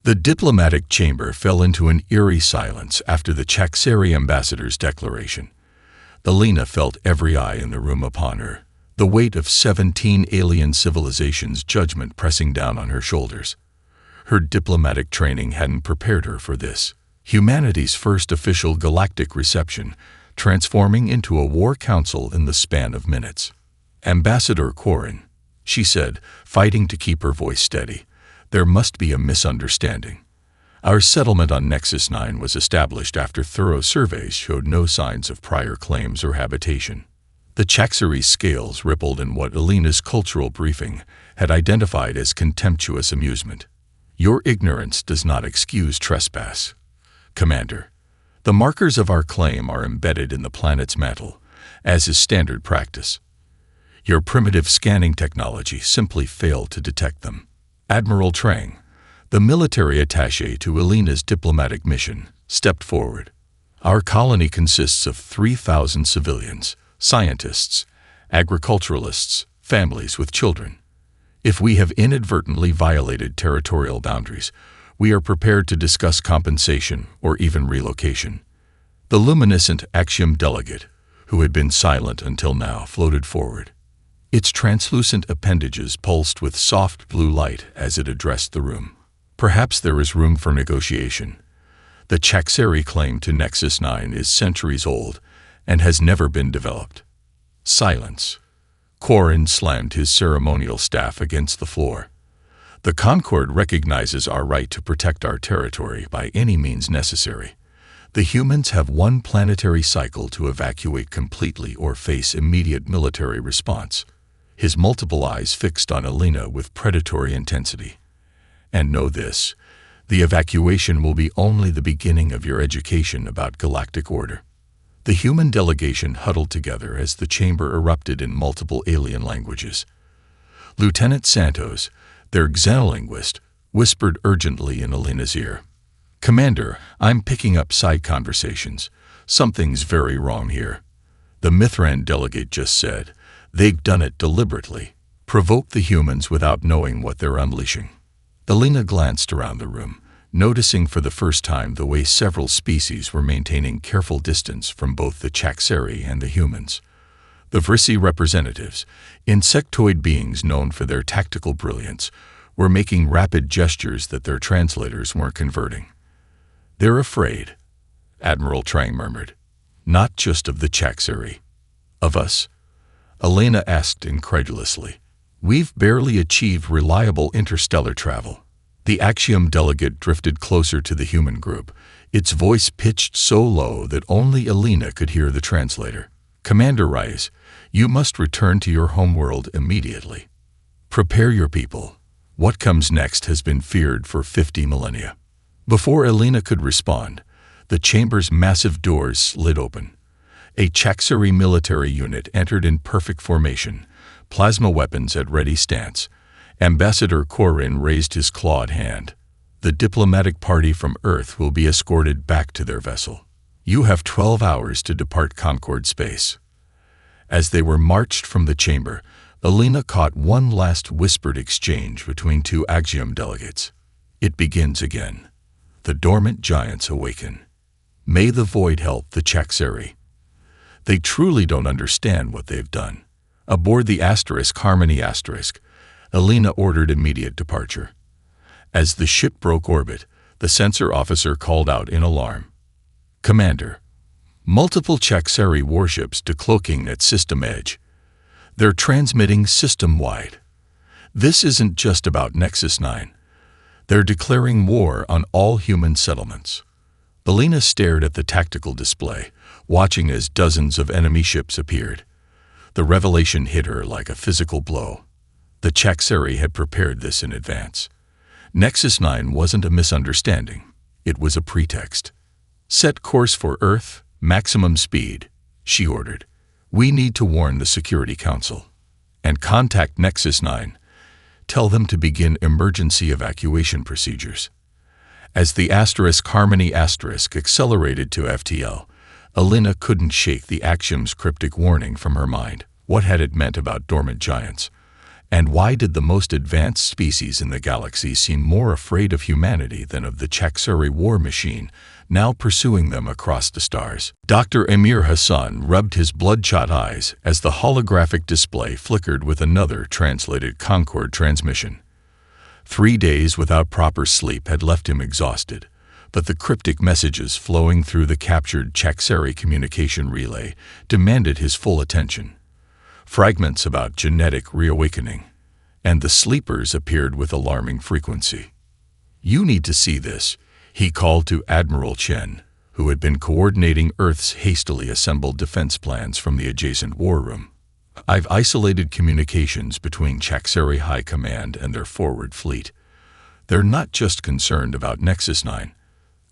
The diplomatic chamber fell into an eerie silence after the Chaxeri ambassador's declaration. Alina felt every eye in the room upon her, the weight of 17 alien civilizations' judgment pressing down on her shoulders. Her diplomatic training hadn't prepared her for this. Humanity's first official galactic reception, transforming into a war council in the span of minutes. "Ambassador Quarren," she said, fighting to keep her voice steady, "there must be a misunderstanding. Our settlement on Nexus 9 was established after thorough surveys showed no signs of prior claims or habitation." The Chaxeri scales rippled in what Alina's cultural briefing had identified as contemptuous amusement. "Your ignorance does not excuse trespass, Commander. The markers of our claim are embedded in the planet's mantle, as is standard practice. Your primitive scanning technology simply failed to detect them." Admiral Trang, the military attaché to Alina's diplomatic mission, stepped forward. "Our colony consists of 3,000 civilians, scientists, agriculturalists, families with children. If we have inadvertently violated territorial boundaries, we are prepared to discuss compensation or even relocation." The luminescent Axiom delegate, who had been silent until now, floated forward. Its translucent appendages pulsed with soft blue light as it addressed the room. "Perhaps there is room for negotiation. The Chaxeri claim to Nexus 9 is centuries old and has never been developed." Silence. Quarren slammed his ceremonial staff against the floor. "The Concord recognizes our right to protect our territory by any means necessary. The humans have one planetary cycle to evacuate completely or face immediate military response." His multiple eyes fixed on Alina with predatory intensity. "And know this, the evacuation will be only the beginning of your education about galactic order." The human delegation huddled together as the chamber erupted in multiple alien languages. Lieutenant Santos, their xenolinguist, whispered urgently in Alina's ear. "Commander, I'm picking up side conversations. Something's very wrong here." The Mithran delegate just said, "They've done it deliberately. Provoke the humans without knowing what they're unleashing." Alina glanced around the room, noticing for the first time the way several species were maintaining careful distance from both the Chaxeri and the humans. The Vrissi representatives, insectoid beings known for their tactical brilliance, were making rapid gestures that their translators weren't converting. "They're afraid," Admiral Trang murmured. "Not just of the Chaxeri. Of us?" Alina asked incredulously. "We've barely achieved reliable interstellar travel." The Axiom delegate drifted closer to the human group, its voice pitched so low that only Alina could hear the translator. "Commander Rice, you must return to your homeworld immediately. Prepare your people. What comes next has been feared for 50 millennia." Before Alina could respond, the chamber's massive doors slid open. A Chaxeri military unit entered in perfect formation, plasma weapons at ready stance. Ambassador Quarren raised his clawed hand. "The diplomatic party from Earth will be escorted back to their vessel. You have 12 hours to depart Concord space." As they were marched from the chamber, Alina caught one last whispered exchange between two Axiom delegates. "It begins again. The dormant giants awaken. May the void help the Chaxeri. They truly don't understand what they've done." Aboard the Harmony *, Alina ordered immediate departure. As the ship broke orbit, the sensor officer called out in alarm. "Commander, multiple Chaxeri warships decloaking at system edge. They're transmitting system-wide. This isn't just about Nexus 9. They're declaring war on all human settlements." Alina stared at the tactical display, watching as dozens of enemy ships appeared. The revelation hit her like a physical blow. The Chaxeri had prepared this in advance. Nexus 9 wasn't a misunderstanding. It was a pretext. "Set course for Earth, maximum speed," she ordered. "We need to warn the Security Council. And contact Nexus 9. Tell them to begin emergency evacuation procedures." As the Harmony accelerated to FTL, Alina couldn't shake the Axiom's cryptic warning from her mind. What had it meant about dormant giants? And why did the most advanced species in the galaxy seem more afraid of humanity than of the Chak'Sari war machine, now pursuing them across the stars? Dr. Amir Hassan rubbed his bloodshot eyes as the holographic display flickered with another translated Concord transmission. 3 days without proper sleep had left him exhausted, but the cryptic messages flowing through the captured Chak'Sari communication relay demanded his full attention. Fragments about genetic reawakening, and the sleepers appeared with alarming frequency. "You need to see this," he called to Admiral Chen, who had been coordinating Earth's hastily assembled defense plans from the adjacent war room. "I've isolated communications between Chak'Sari High Command and their forward fleet. They're not just concerned about Nexus 9.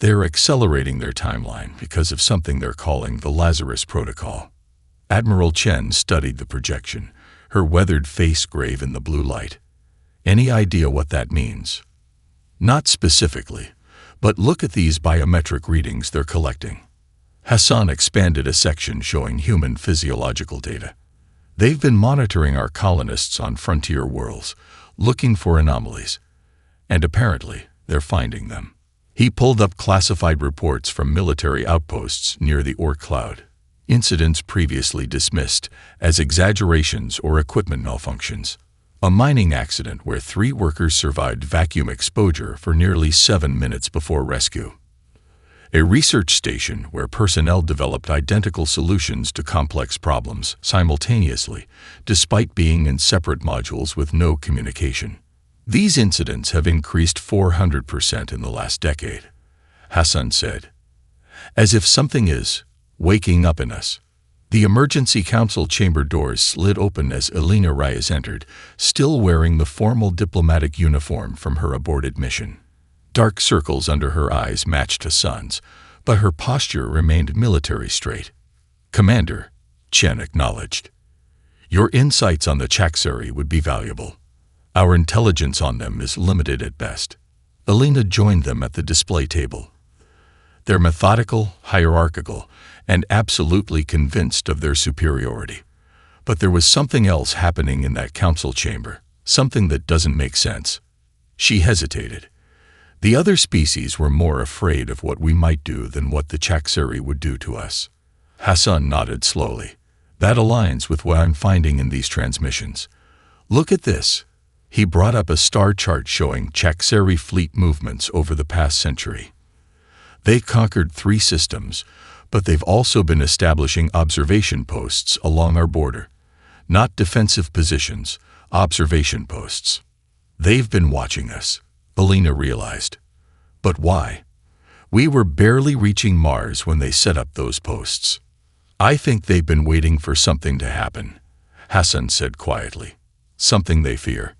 They're accelerating their timeline because of something they're calling the Lazarus Protocol." Admiral Chen studied the projection, her weathered face grave in the blue light. "Any idea what that means?" "Not specifically, but look at these biometric readings they're collecting." Hassan expanded a section showing human physiological data. "They've been monitoring our colonists on frontier worlds, looking for anomalies, and apparently they're finding them." He pulled up classified reports from military outposts near the Orc cloud. Incidents previously dismissed as exaggerations or equipment malfunctions. A mining accident where 3 workers survived vacuum exposure for nearly 7 minutes before rescue. A research station where personnel developed identical solutions to complex problems simultaneously, despite being in separate modules with no communication. "These incidents have increased 400% in the last decade," Hassan said. "As if something is waking up in us." The emergency council chamber doors slid open as Elena Reyes entered, still wearing the formal diplomatic uniform from her aborted mission. Dark circles under her eyes matched Hassan's, but her posture remained military straight. "Commander," Chen acknowledged, "your insights on the Chak'Sari would be valuable. Our intelligence on them is limited at best." Elena joined them at the display table. They're methodical, hierarchical, and absolutely convinced of their superiority. But there was something else happening in that council chamber, something that doesn't make sense. She hesitated. The other species were more afraid of what we might do than what the Chak'Sari would do to us. Hassan nodded slowly. "That aligns with what I'm finding in these transmissions. Look at this." He brought up a star chart showing Chak'Sari fleet movements over the past century. They've conquered 3 systems, but they've also been establishing observation posts along our border. Not defensive positions, observation posts. They've been watching us, Elena realized. But why? We were barely reaching Mars when they set up those posts. "I think they've been waiting for something to happen," Hassan said quietly. "Something they fear."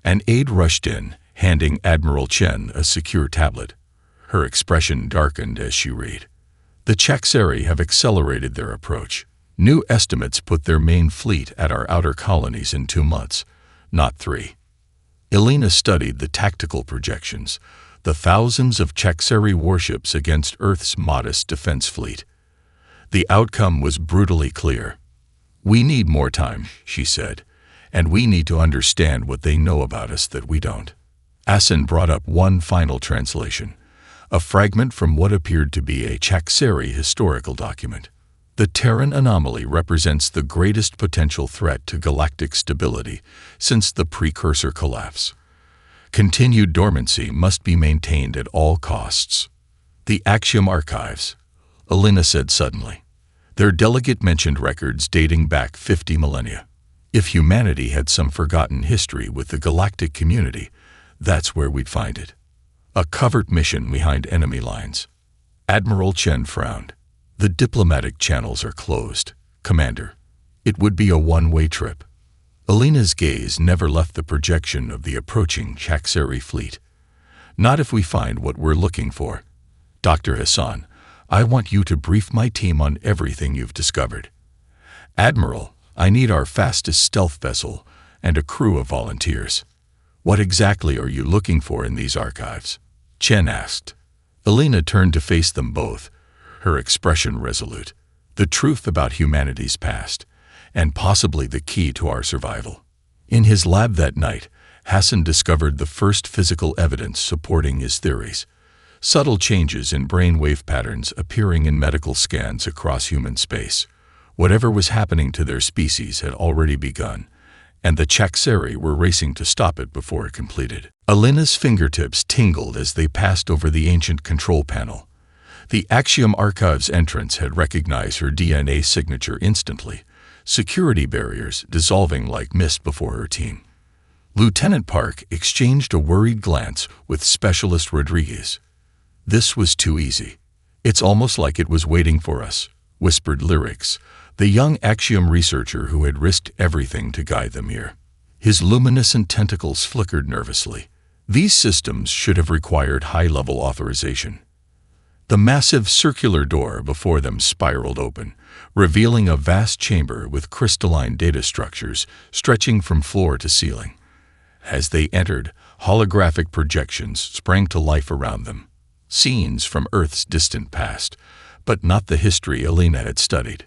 An aide rushed in, handing Admiral Chen a secure tablet. Her expression darkened as she read. "The Chak'Sari have accelerated their approach. New estimates put their main fleet at our outer colonies in 2 months, not 3. Elena studied the tactical projections, the thousands of Chak'Sari warships against Earth's modest defense fleet. The outcome was brutally clear. "We need more time," she said, "and we need to understand what they know about us that we don't." Hassan brought up one final translation, a fragment from what appeared to be a Chak'Sari historical document. "The Terran anomaly represents the greatest potential threat to galactic stability since the precursor collapse. Continued dormancy must be maintained at all costs." "The Axiom archives," Elena said suddenly. Their delegate mentioned records dating back 50 millennia. If humanity had some forgotten history with the galactic community, that's where we'd find it. A covert mission behind enemy lines. Admiral Chen frowned. "The diplomatic channels are closed, Commander. It would be a one-way trip." Elena's gaze never left the projection of the approaching Chak'Sari fleet. "Not if we find what we're looking for. Dr. Hassan, I want you to brief my team on everything you've discovered. Admiral, I need our fastest stealth vessel and a crew of volunteers. What exactly are you looking for in these archives?" Chen asked. Elena turned to face them both, her expression resolute. "The truth about humanity's past, and possibly the key to our survival." In his lab that night, Hassan discovered the first physical evidence supporting his theories. Subtle changes in brainwave patterns appearing in medical scans across human space. Whatever was happening to their species had already begun, and the Chakseri were racing to stop it before it completed. Alina's fingertips tingled as they passed over the ancient control panel. The Axiom Archives entrance had recognized her DNA signature instantly, security barriers dissolving like mist before her team. Lieutenant Park exchanged a worried glance with Specialist Rodriguez. "This was too easy. It's almost like it was waiting for us," whispered Lyrics, the young Axiom researcher who had risked everything to guide them here. His luminescent tentacles flickered nervously. These systems should have required high-level authorization. The massive circular door before them spiraled open, revealing a vast chamber with crystalline data structures stretching from floor to ceiling. As they entered, holographic projections sprang to life around them. Scenes from Earth's distant past, but not the history Alina had studied.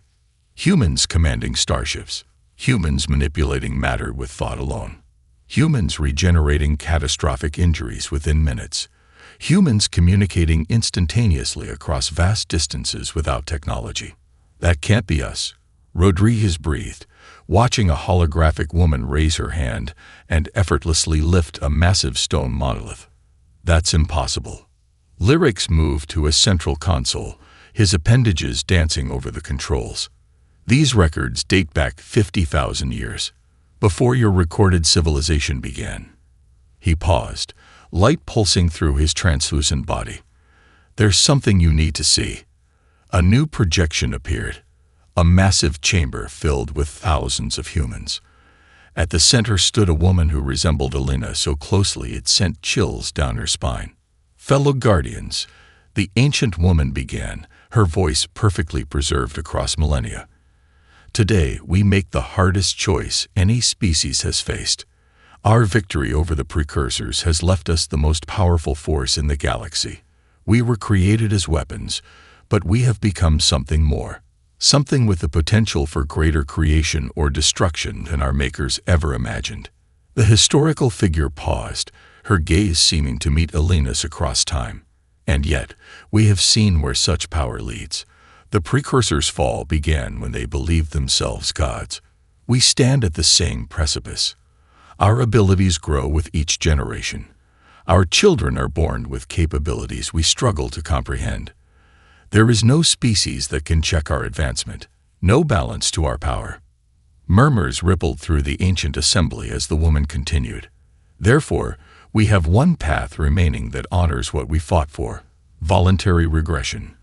Humans commanding starships, humans manipulating matter with thought alone, humans regenerating catastrophic injuries within minutes, humans communicating instantaneously across vast distances without technology. "That can't be us," Rodriguez breathed, watching a holographic woman raise her hand and effortlessly lift a massive stone monolith. "That's impossible." Lyrics moved to a central console, his appendages dancing over the controls. "These records date back 50,000 years, before your recorded civilization began." He paused, light pulsing through his translucent body. "There's something you need to see." A new projection appeared, a massive chamber filled with thousands of humans. At the center stood a woman who resembled Alina so closely it sent chills down her spine. "Fellow Guardians," the ancient woman began, her voice perfectly preserved across millennia. "Today we make the hardest choice any species has faced. Our victory over the precursors has left us the most powerful force in the galaxy. We were created as weapons, but we have become something more. Something with the potential for greater creation or destruction than our makers ever imagined." The historical figure paused, her gaze seeming to meet Alina's across time. "And yet, we have seen where such power leads. The precursors' fall began when they believed themselves gods. We stand at the same precipice. Our abilities grow with each generation. Our children are born with capabilities we struggle to comprehend. There is no species that can check our advancement, no balance to our power." Murmurs rippled through the ancient assembly as the woman continued. "Therefore, we have one path remaining that honors what we fought for: voluntary regression.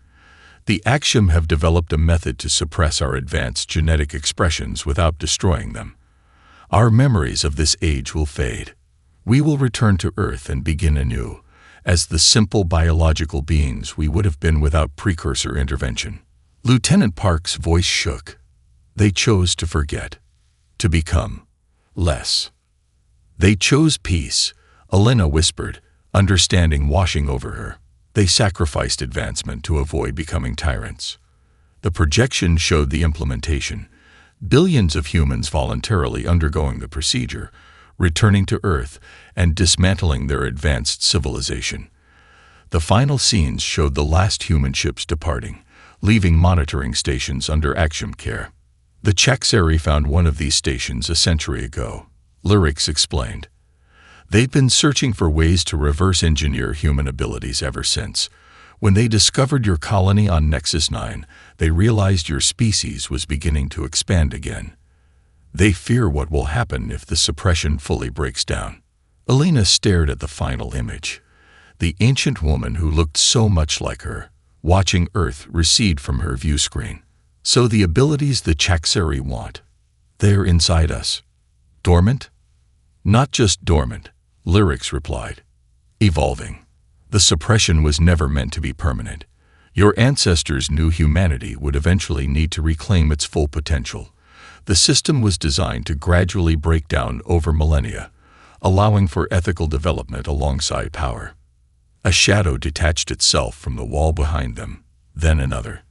The Axiom have developed a method to suppress our advanced genetic expressions without destroying them. Our memories of this age will fade. We will return to Earth and begin anew, as the simple biological beings we would have been without precursor intervention." Lieutenant Park's voice shook. "They chose to forget, to become less. They chose peace," Alina whispered, understanding washing over her. "They sacrificed advancement to avoid becoming tyrants." The projection showed the implementation. Billions of humans voluntarily undergoing the procedure, returning to Earth and dismantling their advanced civilization. The final scenes showed the last human ships departing, leaving monitoring stations under Axiom care. "The Chakseri found one of these stations a century ago," Lyrics explained. "They've been searching for ways to reverse engineer human abilities ever since. When they discovered your colony on Nexus 9, they realized your species was beginning to expand again. They fear what will happen if the suppression fully breaks down." Alina stared at the final image. The ancient woman who looked so much like her, watching Earth recede from her view screen. "So the abilities the Chakseri want, they're inside us. Dormant?" "Not just dormant," Lyrics replied. "Evolving. The suppression was never meant to be permanent. Your ancestors knew humanity would eventually need to reclaim its full potential. The system was designed to gradually break down over millennia, allowing for ethical development alongside power." A shadow detached itself from the wall behind them, then another.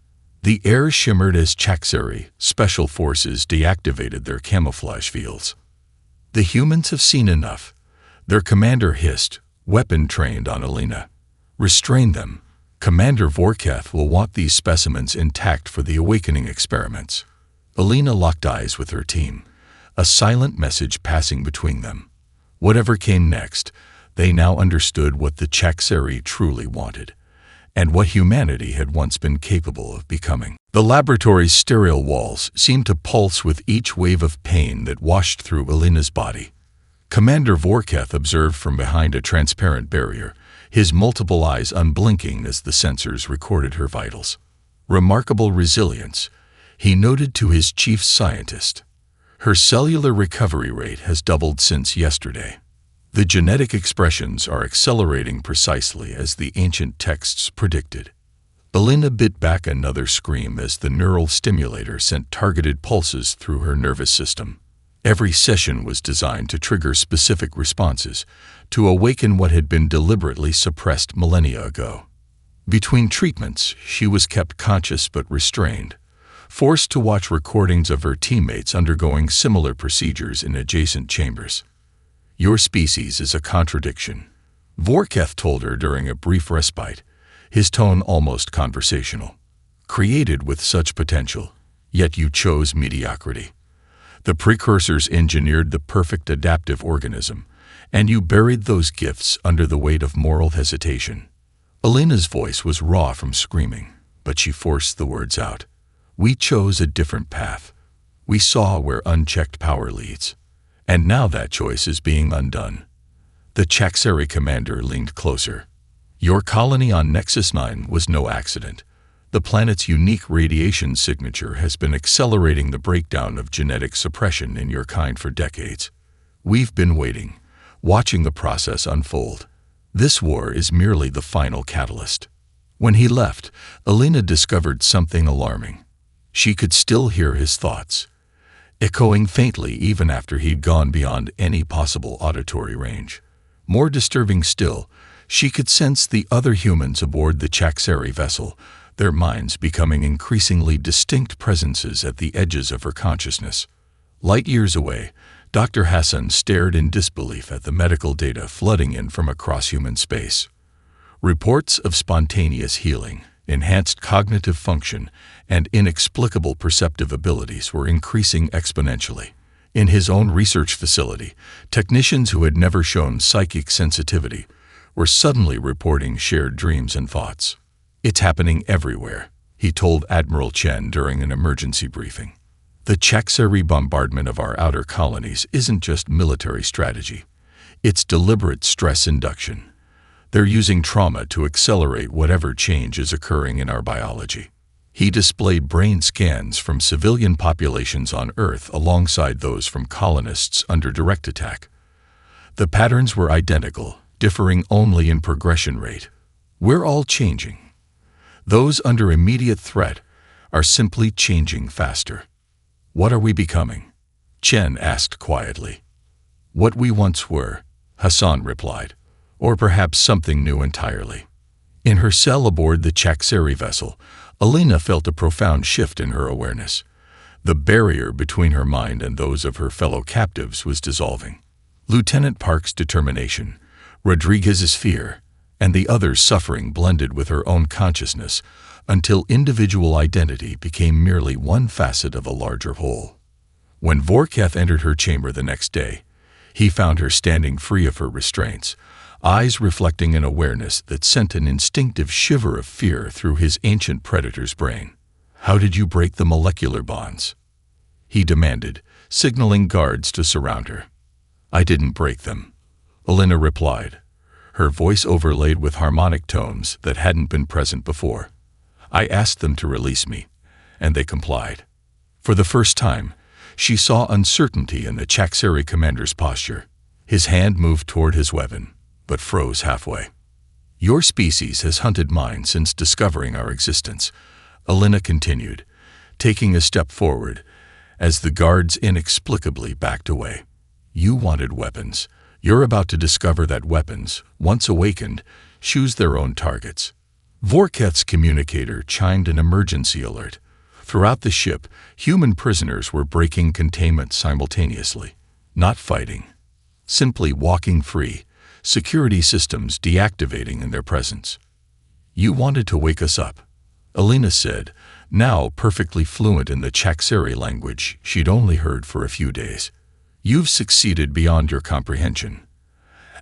The air shimmered as Chakseri special forces deactivated their camouflage fields. The humans have seen enough. Their commander hissed, weapon trained on Alina. Restrain them. Commander Vorketh will want these specimens intact for the awakening experiments. Alina locked eyes with her team, a silent message passing between them. Whatever came next, they now understood what the Chakseri truly wanted, and what humanity had once been capable of becoming. The laboratory's sterile walls seemed to pulse with each wave of pain that washed through Alina's body. Commander Vorketh observed from behind a transparent barrier, his multiple eyes unblinking as the sensors recorded her vitals. Remarkable resilience, he noted to his chief scientist. Her cellular recovery rate has doubled since yesterday. The genetic expressions are accelerating precisely as the ancient texts predicted. Alina bit back another scream as the neural stimulator sent targeted pulses through her nervous system. Every session was designed to trigger specific responses, to awaken what had been deliberately suppressed millennia ago. Between treatments, she was kept conscious but restrained, forced to watch recordings of her teammates undergoing similar procedures in adjacent chambers. Your species is a contradiction, Vorketh told her during a brief respite, his tone almost conversational. Created with such potential, yet you chose mediocrity. The precursors engineered the perfect adaptive organism, and you buried those gifts under the weight of moral hesitation. Alina's voice was raw from screaming, but she forced the words out. We chose a different path. We saw where unchecked power leads. And now that choice is being undone. The Chakseri commander leaned closer. Your colony on Nexus 9 was no accident. The planet's unique radiation signature has been accelerating the breakdown of genetic suppression in your kind for decades. We've been waiting, watching the process unfold. This war is merely the final catalyst. When he left, Alina discovered something alarming. She could still hear his thoughts, echoing faintly even after he'd gone beyond any possible auditory range. More disturbing still, she could sense the other humans aboard the Chakseri vessel, their minds becoming increasingly distinct presences at the edges of her consciousness. Light years away, Dr. Hassan stared in disbelief at the medical data flooding in from across human space. Reports of spontaneous healing, enhanced cognitive function, and inexplicable perceptive abilities were increasing exponentially. In his own research facility, technicians who had never shown psychic sensitivity were suddenly reporting shared dreams and thoughts. It's happening everywhere, he told Admiral Chen during an emergency briefing. The Chakseri bombardment of our outer colonies isn't just military strategy. It's deliberate stress induction. They're using trauma to accelerate whatever change is occurring in our biology. He displayed brain scans from civilian populations on Earth alongside those from colonists under direct attack. The patterns were identical, differing only in progression rate. We're all changing. Those under immediate threat are simply changing faster. What are we becoming? Chen asked quietly. What we once were, Hassan replied, or perhaps something new entirely. In her cell aboard the Chakseri vessel, Alina felt a profound shift in her awareness. The barrier between her mind and those of her fellow captives was dissolving. Lieutenant Park's determination, Rodriguez's fear, and the other's suffering blended with her own consciousness until individual identity became merely one facet of a larger whole. When Vorketh entered her chamber the next day, he found her standing free of her restraints, eyes reflecting an awareness that sent an instinctive shiver of fear through his ancient predator's brain. How did you break the molecular bonds? He demanded, signaling guards to surround her. I didn't break them, Alina replied, her voice overlaid with harmonic tones that hadn't been present before. I asked them to release me, and they complied. For the first time, she saw uncertainty in the Chakseri commander's posture. His hand moved toward his weapon, but froze halfway. Your species has hunted mine since discovering our existence, Alina continued, taking a step forward as the guards inexplicably backed away. You wanted weapons. You're about to discover that weapons, once awakened, choose their own targets. Vorketh's communicator chimed an emergency alert. Throughout the ship, human prisoners were breaking containment simultaneously. Not fighting. Simply walking free, security systems deactivating in their presence. You wanted to wake us up, Alina said, now perfectly fluent in the Chakseri language she'd only heard for a few days. You've succeeded beyond your comprehension.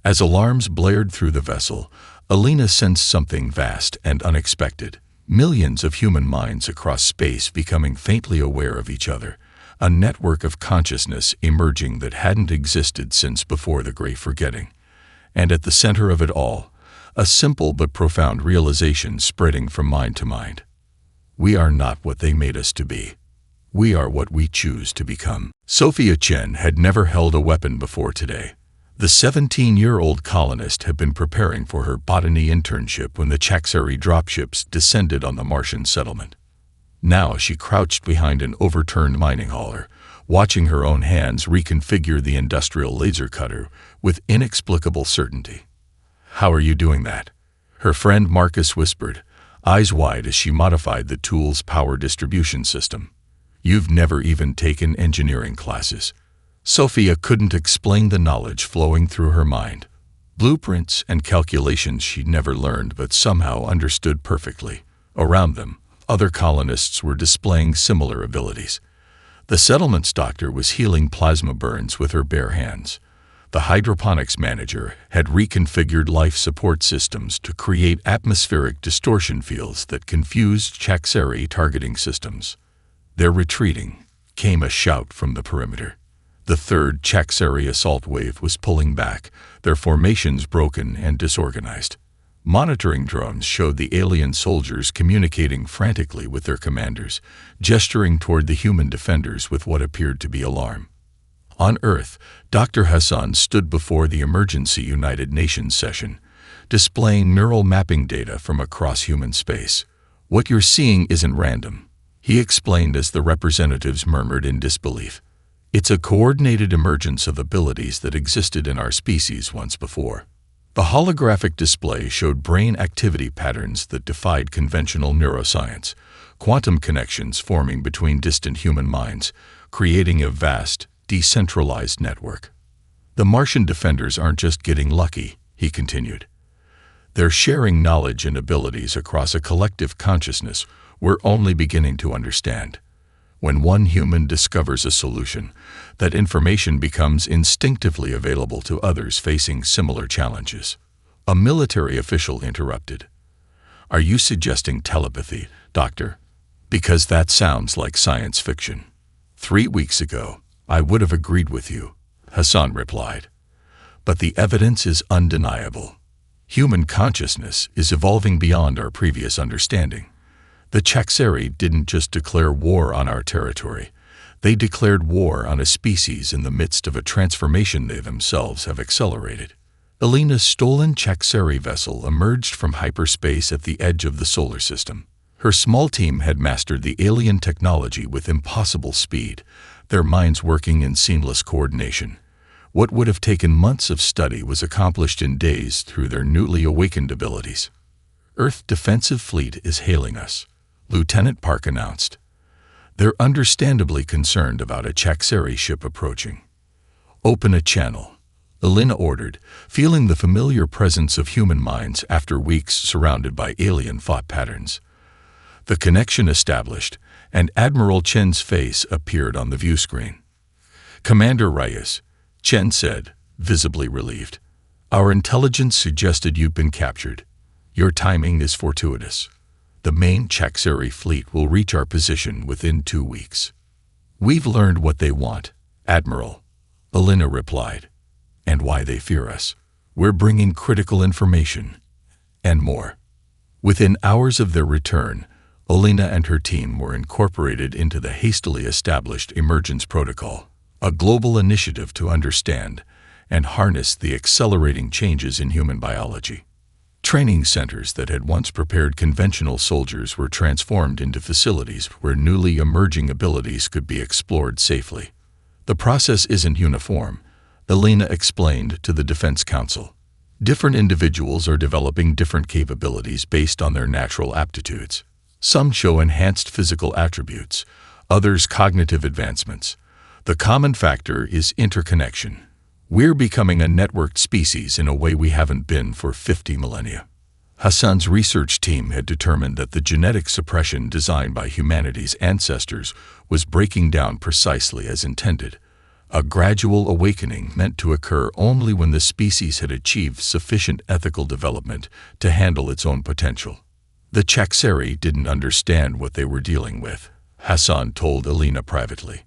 As alarms blared through the vessel, Alina sensed something vast and unexpected. Millions of human minds across space becoming faintly aware of each other, a network of consciousness emerging that hadn't existed since before the Great Forgetting. And at the center of it all, a simple but profound realization spreading from mind to mind. We are not what they made us to be. We are what we choose to become. Sophia Chen had never held a weapon before today. The 17-year-old colonist had been preparing for her botany internship when the Chakseri dropships descended on the Martian settlement. Now she crouched behind an overturned mining hauler, watching her own hands reconfigure the industrial laser cutter with inexplicable certainty. "How are you doing that?" her friend Marcus whispered, eyes wide as she modified the tool's power distribution system. "You've never even taken engineering classes." Sophia couldn't explain the knowledge flowing through her mind. Blueprints and calculations she'd never learned but somehow understood perfectly. Around them, other colonists were displaying similar abilities. The settlement's doctor was healing plasma burns with her bare hands. The hydroponics manager had reconfigured life support systems to create atmospheric distortion fields that confused Chakseri targeting systems. "They're retreating," came a shout from the perimeter. The third Chakseri assault wave was pulling back, their formations broken and disorganized. Monitoring drones showed the alien soldiers communicating frantically with their commanders, gesturing toward the human defenders with what appeared to be alarm. On Earth, Dr. Hassan stood before the emergency United Nations session, displaying neural mapping data from across human space. "What you're seeing isn't random," he explained as the representatives murmured in disbelief. "It's a coordinated emergence of abilities that existed in our species once before." The holographic display showed brain activity patterns that defied conventional neuroscience, quantum connections forming between distant human minds, creating a vast, decentralized network. "The Martian defenders aren't just getting lucky," he continued. "They're sharing knowledge and abilities across a collective consciousness we're only beginning to understand. When one human discovers a solution, that information becomes instinctively available to others facing similar challenges." A military official interrupted. "Are you suggesting telepathy, Doctor? Because that sounds like science fiction." 3 weeks ago, I would have agreed with you," Hassan replied. "But the evidence is undeniable. Human consciousness is evolving beyond our previous understanding. The Chakseri didn't just declare war on our territory. They declared war on a species in the midst of a transformation they themselves have accelerated." Alina's stolen Chakseri vessel emerged from hyperspace at the edge of the solar system. Her small team had mastered the alien technology with impossible speed, their minds working in seamless coordination. What would have taken months of study was accomplished in days through their newly awakened abilities. "Earth Defensive Fleet is hailing us," Lieutenant Park announced. "They're understandably concerned about a Chakseri ship approaching." "Open a channel," Alina ordered, feeling the familiar presence of human minds after weeks surrounded by alien thought patterns. The connection established, and Admiral Chen's face appeared on the view screen. "Commander Reyes," Chen said, visibly relieved. "Our intelligence suggested you've been captured. Your timing is fortuitous. The main Chakseri fleet will reach our position within 2 weeks." "We've learned what they want, Admiral," Alina replied, "and why they fear us. We're bringing critical information, and more." Within hours of their return, Alina and her team were incorporated into the hastily established Emergence Protocol, a global initiative to understand and harness the accelerating changes in human biology. Training centers that had once prepared conventional soldiers were transformed into facilities where newly emerging abilities could be explored safely. "The process isn't uniform," Alina explained to the Defense Council. "Different individuals are developing different capabilities based on their natural aptitudes. Some show enhanced physical attributes, others cognitive advancements. The common factor is interconnection. We're becoming a networked species in a way we haven't been for 50 millennia. Hassan's research team had determined that the genetic suppression designed by humanity's ancestors was breaking down precisely as intended, a gradual awakening meant to occur only when the species had achieved sufficient ethical development to handle its own potential. The Chakseri didn't understand what they were dealing with, Hassan told Alina privately.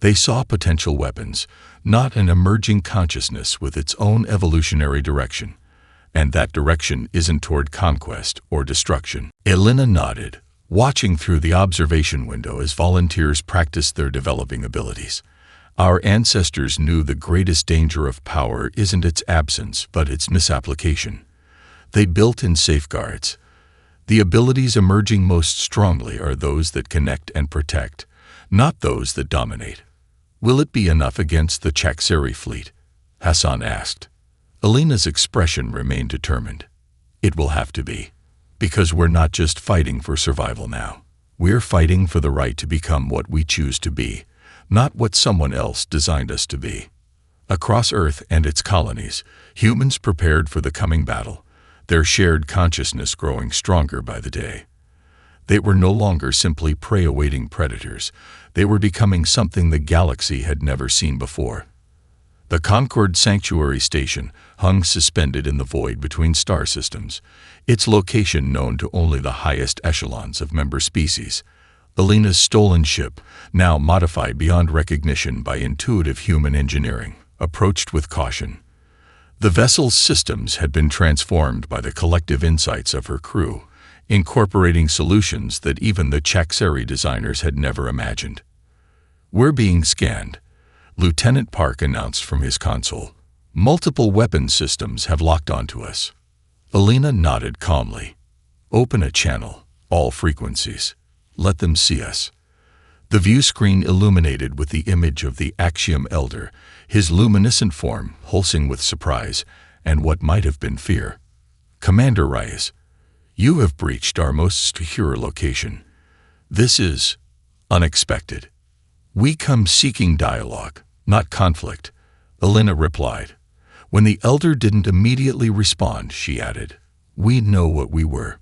They saw potential weapons, not an emerging consciousness with its own evolutionary direction. And that direction isn't toward conquest or destruction. Alina nodded, watching through the observation window as volunteers practiced their developing abilities. Our ancestors knew the greatest danger of power isn't its absence, but its misapplication. They built in safeguards. The abilities emerging most strongly are those that connect and protect, not those that dominate. Will it be enough against the Chakseri fleet? Hassan asked. Alina's expression remained determined. It will have to be. Because we're not just fighting for survival now. We're fighting for the right to become what we choose to be, not what someone else designed us to be. Across Earth and its colonies, humans prepared for the coming battle, their shared consciousness growing stronger by the day. They were no longer simply prey-awaiting predators. They were becoming something the galaxy had never seen before. The Concord Sanctuary Station hung suspended in the void between star systems, its location known to only the highest echelons of member species. Alina's stolen ship, now modified beyond recognition by intuitive human engineering, approached with caution. The vessel's systems had been transformed by the collective insights of her crew, incorporating solutions that even the Chakseri designers had never imagined. "We're being scanned," Lieutenant Park announced from his console. "Multiple weapon systems have locked onto us." Alina nodded calmly. "Open a channel, all frequencies. Let them see us." The view screen illuminated with the image of the Axiom Elder, his luminescent form pulsing with surprise and what might have been fear. "Commander Reyes, you have breached our most secure location. This is unexpected. We come seeking dialogue, not conflict," Alina replied. When the Elder didn't immediately respond, she added, "We know what we were,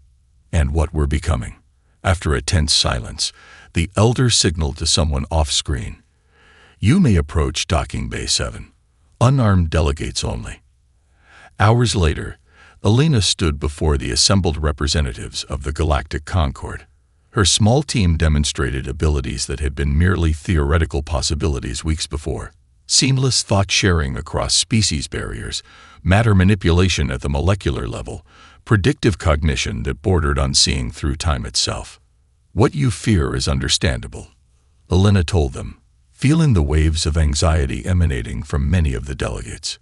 and what we're becoming." After a tense silence, the Elder signaled to someone off-screen. "You may approach Docking Bay 7. Unarmed delegates only." Hours later, Alina stood before the assembled representatives of the Galactic Concord. Her small team demonstrated abilities that had been merely theoretical possibilities weeks before. Seamless thought-sharing across species barriers, matter manipulation at the molecular level, predictive cognition that bordered on seeing through time itself. "What you fear is understandable," Alina told them, feeling the waves of anxiety emanating from many of the delegates.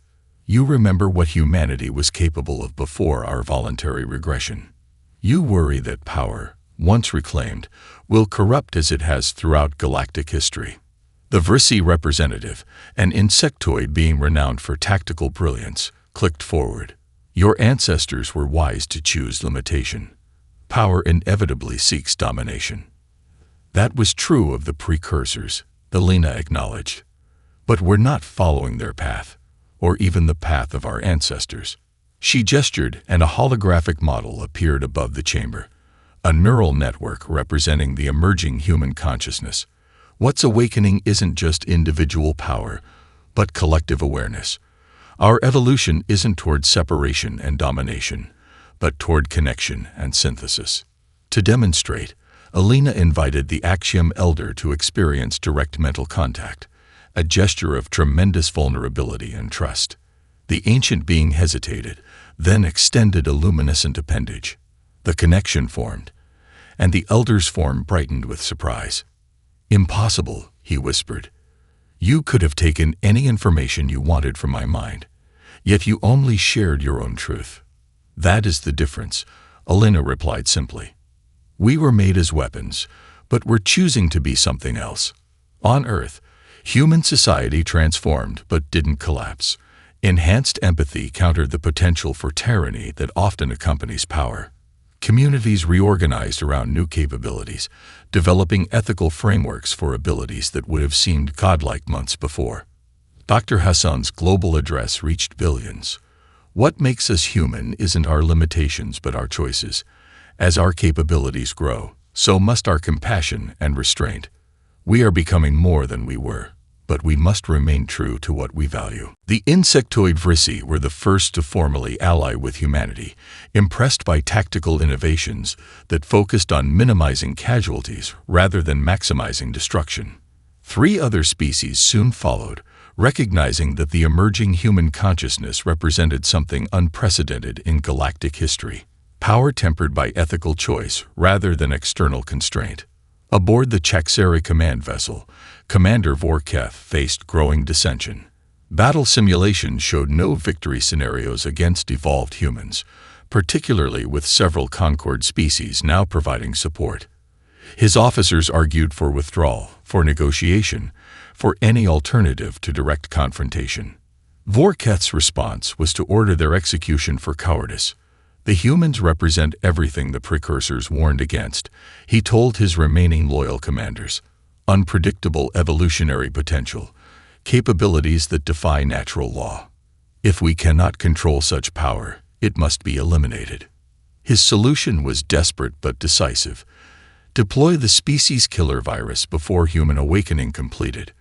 "You remember what humanity was capable of before our voluntary regression. You worry that power, once reclaimed, will corrupt as it has throughout galactic history." The Versi representative, an insectoid being renowned for tactical brilliance, clicked forward. "Your ancestors were wise to choose limitation. Power inevitably seeks domination." "That was true of the precursors," Alina acknowledged. "But we're not following their path, or even the path of our ancestors." She gestured, and a holographic model appeared above the chamber, a neural network representing the emerging human consciousness. What's awakening isn't just individual power, but collective awareness. Our evolution isn't toward separation and domination, but toward connection and synthesis. To demonstrate, Alina invited the Axiom Elder to experience direct mental contact, a gesture of tremendous vulnerability and trust. The ancient being hesitated, then extended a luminescent appendage. The connection formed, and the Elder's form brightened with surprise. "Impossible," he whispered. "You could have taken any information you wanted from my mind, yet you only shared your own truth." "That is the difference," Alina replied simply. "We were made as weapons, but we're choosing to be something else." On Earth, human society transformed but didn't collapse. Enhanced empathy countered the potential for tyranny that often accompanies power. Communities reorganized around new capabilities, developing ethical frameworks for abilities that would have seemed godlike months before. Dr. Hassan's global address reached billions. What makes us human isn't our limitations but our choices. As our capabilities grow, so must our compassion and restraint. We are becoming more than we were, but we must remain true to what we value. The insectoid Vrissi were the first to formally ally with humanity, impressed by tactical innovations that focused on minimizing casualties rather than maximizing destruction. 3 other species soon followed, recognizing that the emerging human consciousness represented something unprecedented in galactic history. Power tempered by ethical choice rather than external constraint. Aboard the Chaxeri command vessel, Commander Vorketh faced growing dissension. Battle simulations showed no victory scenarios against evolved humans, particularly with several Concord species now providing support. His officers argued for withdrawal, for negotiation, for any alternative to direct confrontation. Vorketh's response was to order their execution for cowardice. The humans represent everything the precursors warned against, he told his remaining loyal commanders. Unpredictable evolutionary potential, capabilities that defy natural law. If we cannot control such power, it must be eliminated. His solution was desperate but decisive. Deploy the species killer virus before human awakening completed.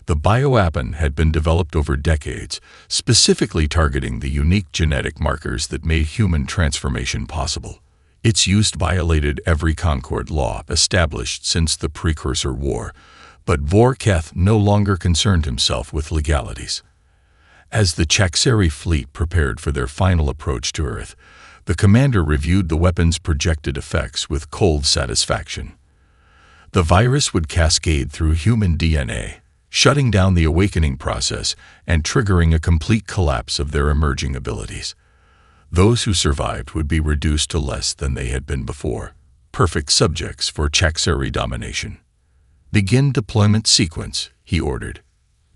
The bioweapon had been developed over decades, specifically targeting the unique genetic markers that made human transformation possible. Its use violated every Concord law established since the Precursor War, but Vorketh no longer concerned himself with legalities. As the Chaxeri fleet prepared for their final approach to Earth, the commander reviewed the weapon's projected effects with cold satisfaction. The virus would cascade through human DNA, shutting down the awakening process and triggering a complete collapse of their emerging abilities. Those who survived would be reduced to less than they had been before, perfect subjects for Chaxeri domination. Begin deployment sequence, he ordered.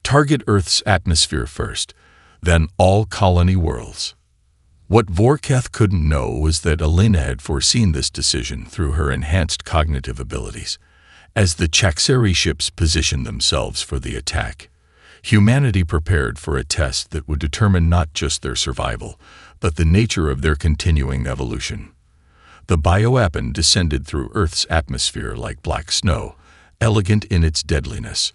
Target Earth's atmosphere first, then all colony worlds. What Vorketh couldn't know was that Elena had foreseen this decision through her enhanced cognitive abilities. As the Chaxeri ships positioned themselves for the attack, humanity prepared for a test that would determine not just their survival, but the nature of their continuing evolution. The bioweapon descended through Earth's atmosphere like black snow, elegant in its deadliness.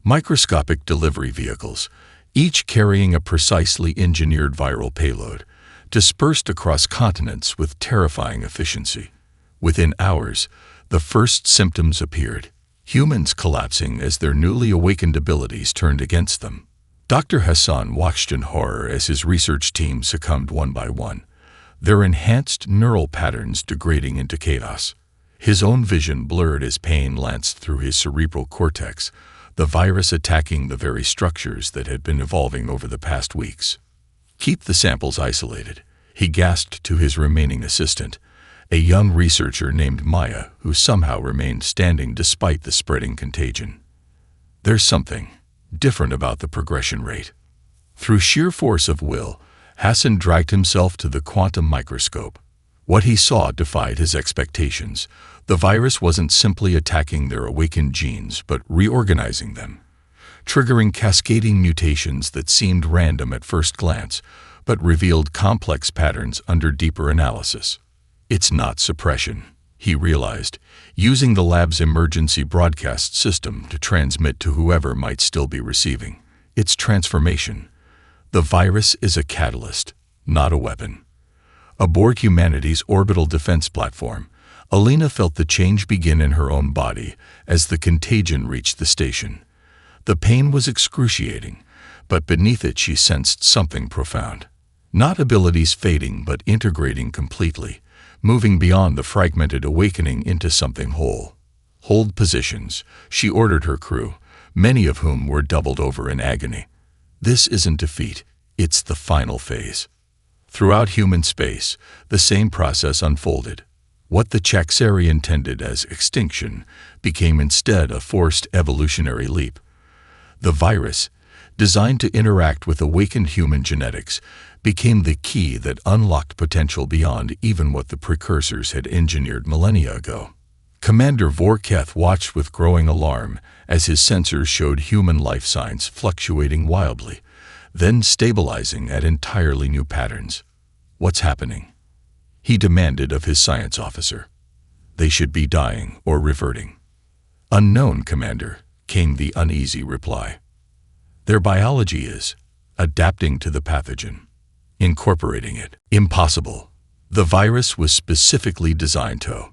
Microscopic delivery vehicles, each carrying a precisely engineered viral payload, dispersed across continents with terrifying efficiency. Within hours, the first symptoms appeared, humans collapsing as their newly awakened abilities turned against them. Dr. Hassan watched in horror as his research team succumbed one by one, their enhanced neural patterns degrading into chaos. His own vision blurred as pain lanced through his cerebral cortex, the virus attacking the very structures that had been evolving over the past weeks. Keep the samples isolated, he gasped to his remaining assistant, a young researcher named Maya who somehow remained standing despite the spreading contagion. There's something different about the progression rate. Through sheer force of will, Hassan dragged himself to the quantum microscope. What he saw defied his expectations. The virus wasn't simply attacking their awakened genes, but reorganizing them, triggering cascading mutations that seemed random at first glance, but revealed complex patterns under deeper analysis. It's not suppression, he realized, using the lab's emergency broadcast system to transmit to whoever might still be receiving. It's transformation. The virus is a catalyst, not a weapon. Aboard humanity's orbital defense platform, Alina felt the change begin in her own body as the contagion reached the station. The pain was excruciating, but beneath it she sensed something profound. Not abilities fading, but integrating completely, moving beyond the fragmented awakening into something whole. Hold positions, she ordered her crew, many of whom were doubled over in agony. This isn't defeat, it's the final phase. Throughout human space, the same process unfolded. What the Chaxeri intended as extinction became instead a forced evolutionary leap. The virus, designed to interact with awakened human genetics, became the key that unlocked potential beyond even what the precursors had engineered millennia ago. Commander Vorketh watched with growing alarm as his sensors showed human life signs fluctuating wildly, then stabilizing at entirely new patterns. "What's happening?" he demanded of his science officer. "They should be dying or reverting." "Unknown, Commander," came the uneasy reply. "Their biology is adapting to the pathogen, incorporating it. Impossible. The virus was specifically designed to."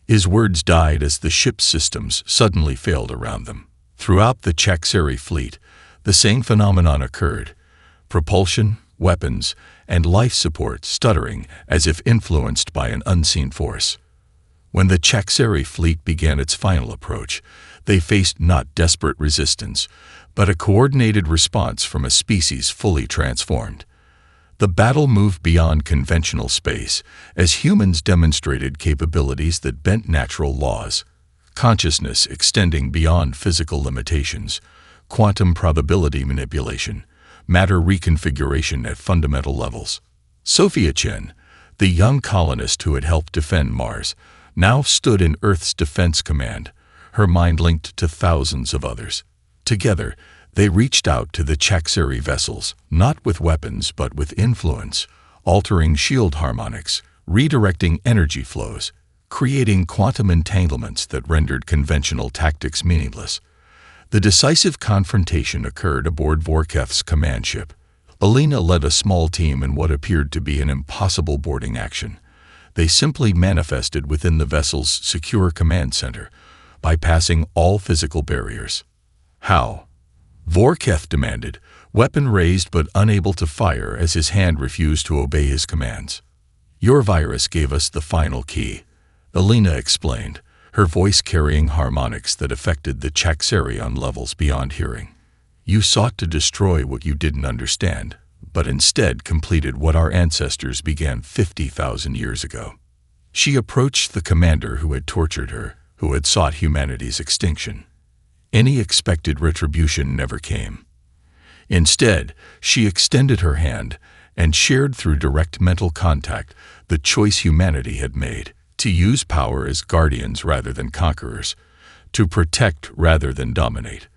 His words died as the ship's systems suddenly failed around them. Throughout the Chakseri fleet, the same phenomenon occurred: propulsion, weapons, and life support stuttering as if influenced by an unseen force. When the Chakseri fleet began its final approach, they faced not desperate resistance, but a coordinated response from a species fully transformed. The battle moved beyond conventional space as humans demonstrated capabilities that bent natural laws, consciousness extending beyond physical limitations, quantum probability manipulation, matter reconfiguration at fundamental levels. Sophia Chen, the young colonist who had helped defend Mars, now stood in Earth's Defense Command, her mind linked to thousands of others. Together, they reached out to the Chakseri vessels, not with weapons but with influence, altering shield harmonics, redirecting energy flows, creating quantum entanglements that rendered conventional tactics meaningless. The decisive confrontation occurred aboard Vorketh's command ship. Alina led a small team in what appeared to be an impossible boarding action. They simply manifested within the vessel's secure command center, bypassing all physical barriers. "How?" Vorketh demanded, weapon raised but unable to fire as his hand refused to obey his commands. "Your virus gave us the final key," Alina explained, her voice carrying harmonics that affected the Chakseri on levels beyond hearing. "You sought to destroy what you didn't understand, but instead completed what our ancestors began 50,000 years ago." She approached the commander who had tortured her, who had sought humanity's extinction. Any expected retribution never came. Instead, she extended her hand and shared through direct mental contact the choice humanity had made: to use power as guardians rather than conquerors, to protect rather than dominate.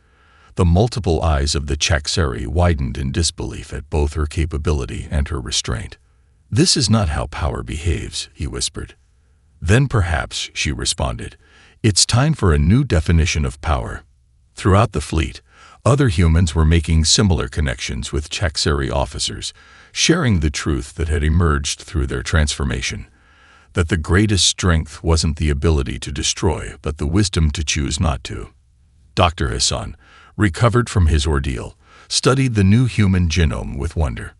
The multiple eyes of the Chakseri widened in disbelief at both her capability and her restraint. "This is not how power behaves," he whispered. "Then perhaps," she responded, "it's time for a new definition of power." Throughout the fleet, other humans were making similar connections with Chakseri officers, sharing the truth that had emerged through their transformation: that the greatest strength wasn't the ability to destroy, but the wisdom to choose not to. Dr. Hassan, recovered from his ordeal, studied the new human genome with wonder.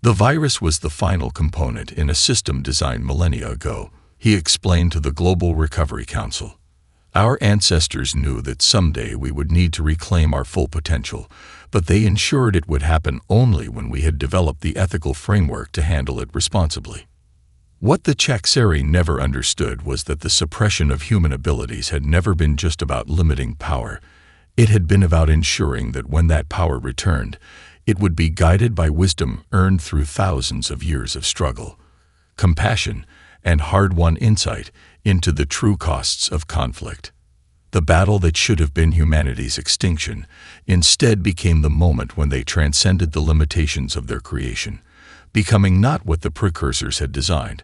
The virus was the final component in a system designed millennia ago, he explained to the Global Recovery Council. Our ancestors knew that someday we would need to reclaim our full potential, but they ensured it would happen only when we had developed the ethical framework to handle it responsibly. What the Chakseri never understood was that the suppression of human abilities had never been just about limiting power. It had been about ensuring that when that power returned, it would be guided by wisdom earned through thousands of years of struggle, compassion, and hard-won insight into the true costs of conflict. The battle that should have been humanity's extinction instead became the moment when they transcended the limitations of their creation, becoming not what the precursors had designed,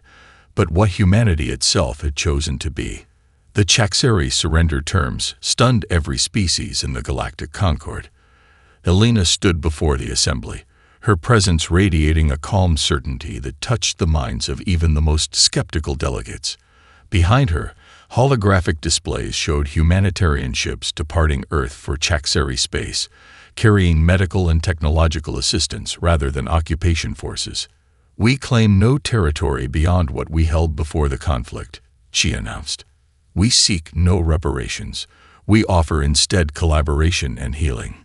but what humanity itself had chosen to be. The Chakseri surrender terms stunned every species in the Galactic Concord. Helena stood before the assembly, her presence radiating a calm certainty that touched the minds of even the most skeptical delegates. Behind her, holographic displays showed humanitarian ships departing Earth for Chakseri space, carrying medical and technological assistance rather than occupation forces. "We claim no territory beyond what we held before the conflict," she announced. "We seek no reparations. We offer instead collaboration and healing."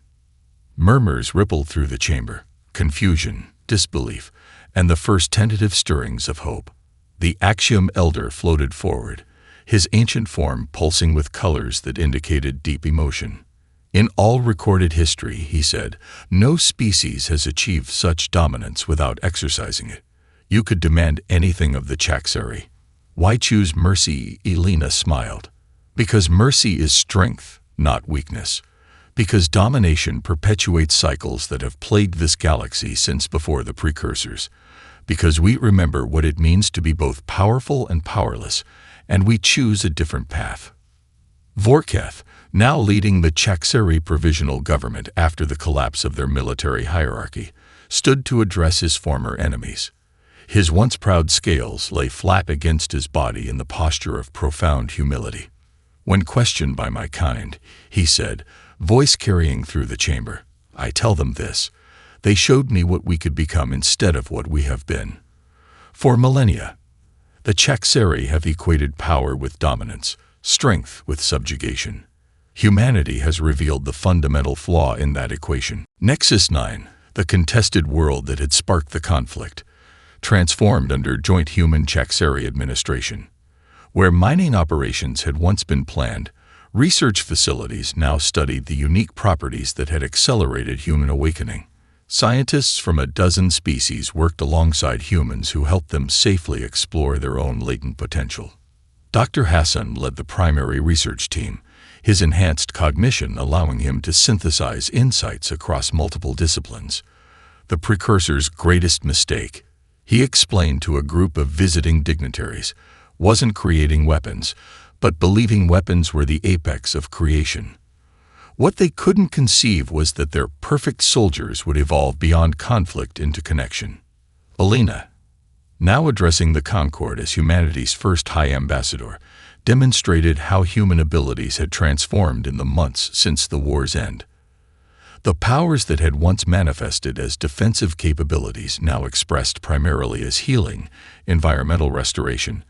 Murmurs rippled through the chamber: confusion, disbelief, and the first tentative stirrings of hope. The Axiom Elder floated forward, his ancient form pulsing with colors that indicated deep emotion. In all recorded history, he said, no species has achieved such dominance without exercising it. You could demand anything of the Chakseri. Why choose mercy? Elena smiled. Because mercy is strength, not weakness. Because domination perpetuates cycles that have plagued this galaxy since before the precursors. Because we remember what it means to be both powerful and powerless, and we choose a different path. Vorketh, now leading the Chakseri provisional government after the collapse of their military hierarchy, stood to address his former enemies. His once proud scales lay flat against his body in the posture of profound humility. When questioned by my kind, he said, voice carrying through the chamber, I tell them this. They showed me what we could become instead of what we have been. For millennia, the Chakseri have equated power with dominance, strength with subjugation. Humanity has revealed the fundamental flaw in that equation. Nexus 9, the contested world that had sparked the conflict, transformed under joint human Chakseri administration. Where mining operations had once been planned, research facilities now studied the unique properties that had accelerated human awakening. Scientists from a dozen species worked alongside humans who helped them safely explore their own latent potential. Dr. Hassan led the primary research team, his enhanced cognition allowing him to synthesize insights across multiple disciplines. The precursor's greatest mistake, he explained to a group of visiting dignitaries, wasn't creating weapons, but believing weapons were the apex of creation. What they couldn't conceive was that their perfect soldiers would evolve beyond conflict into connection. Elena, now addressing the Concord as humanity's first High Ambassador, demonstrated how human abilities had transformed in the months since the war's end. The powers that had once manifested as defensive capabilities now expressed primarily as healing, environmental restoration,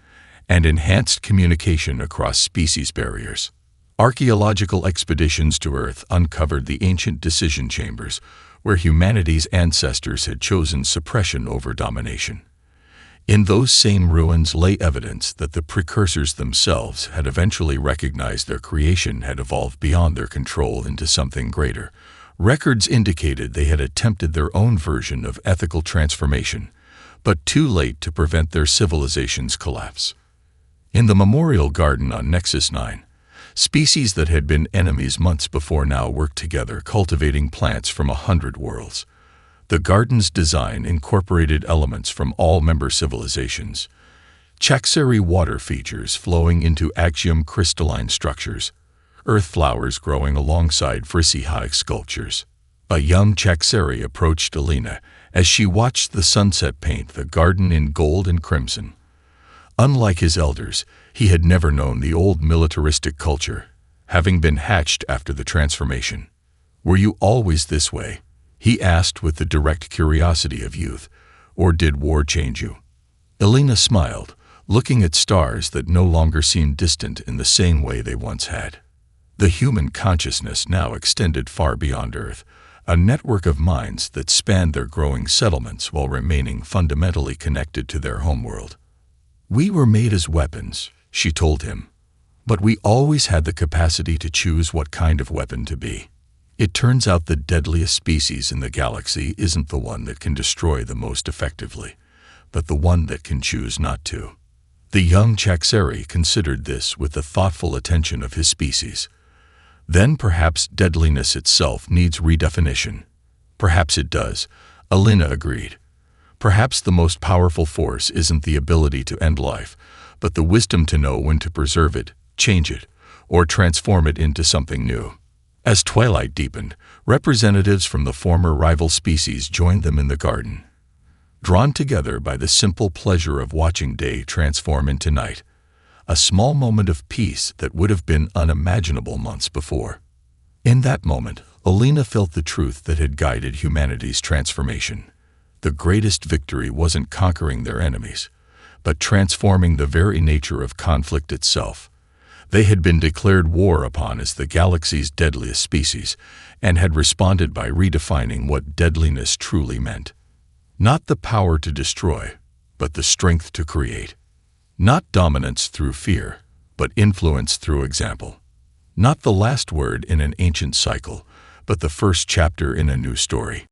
and enhanced communication across species barriers. Archaeological expeditions to Earth uncovered the ancient decision chambers, where humanity's ancestors had chosen suppression over domination. In those same ruins lay evidence that the precursors themselves had eventually recognized their creation had evolved beyond their control into something greater. Records indicated they had attempted their own version of ethical transformation, but too late to prevent their civilization's collapse. In the memorial garden on Nexus 9, species that had been enemies months before now worked together, cultivating plants from 100 worlds. The garden's design incorporated elements from all member civilizations. Chakseri water features flowing into axiom crystalline structures, earth flowers growing alongside Frisihaik sculptures. A young Chakseri approached Elena as she watched the sunset paint the garden in gold and crimson. Unlike his elders, he had never known the old militaristic culture, having been hatched after the transformation. Were you always this way? He asked with the direct curiosity of youth, or did war change you? Elena smiled, looking at stars that no longer seemed distant in the same way they once had. The human consciousness now extended far beyond Earth, a network of minds that spanned their growing settlements while remaining fundamentally connected to their homeworld. We were made as weapons, she told him, but we always had the capacity to choose what kind of weapon to be. It turns out the deadliest species in the galaxy isn't the one that can destroy the most effectively, but the one that can choose not to. The young Chakseri considered this with the thoughtful attention of his species. Then perhaps deadliness itself needs redefinition. Perhaps it does, Elena agreed. Perhaps the most powerful force isn't the ability to end life, but the wisdom to know when to preserve it, change it, or transform it into something new. As twilight deepened, representatives from the former rival species joined them in the garden. Drawn together by the simple pleasure of watching day transform into night, a small moment of peace that would have been unimaginable months before. In that moment, Elena felt the truth that had guided humanity's transformation. The greatest victory wasn't conquering their enemies, but transforming the very nature of conflict itself. They had been declared war upon as the galaxy's deadliest species, and had responded by redefining what deadliness truly meant. Not the power to destroy, but the strength to create. Not dominance through fear, but influence through example. Not the last word in an ancient cycle, but the first chapter in a new story.